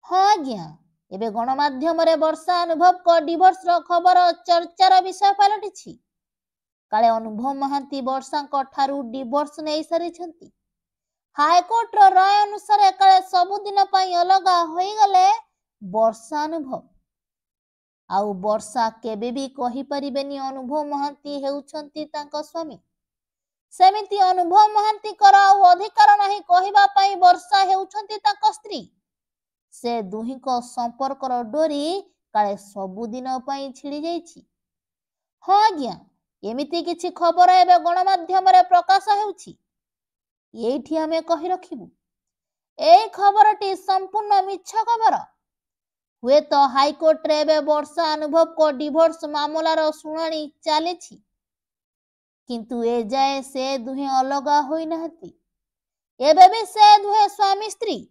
हाँ आज्ञा, एबे गणमाध्यम रे वर्षा अनुभव को डिवोर्स रो खबर चर्चार विषय पलटिछि। काले अनुभव महांती वर्षा को ठारू डिवोर्स नै सारिछंती। हाईकोर्ट रो राय अनुसार काले सबुदिन पई अलगा होई गले वर्षा अनुभव आउ वर्षा केबे भी कहि परिबेनी अनुभव महांती हेउछंती तांको स्वामी। सेमिति अनुभव महांती कर आउ अधिकार नाही कहिबा पई वर्षा हेउछंती तांको स्त्री। से दुहिको संपर्कर डोरी काले सबुदिन पई छिड़ी जाईछि। हाँ आज्ञा, एमिति किछि खबर एबे गणमाध्यम रे प्रकाश हेउछि। एठी आमे कहि रखिबु एई खबरटी संपूर्ण मिछ खबर। हुए तो हाईकोर्ट रे एबे वर्षा अनुभव को डिवोर्स मामलार शुणाणी चलीछि, किंतु ए जाए से दुहे अलगा होई नहती। एबे भी से दुहे स्वामी स्त्री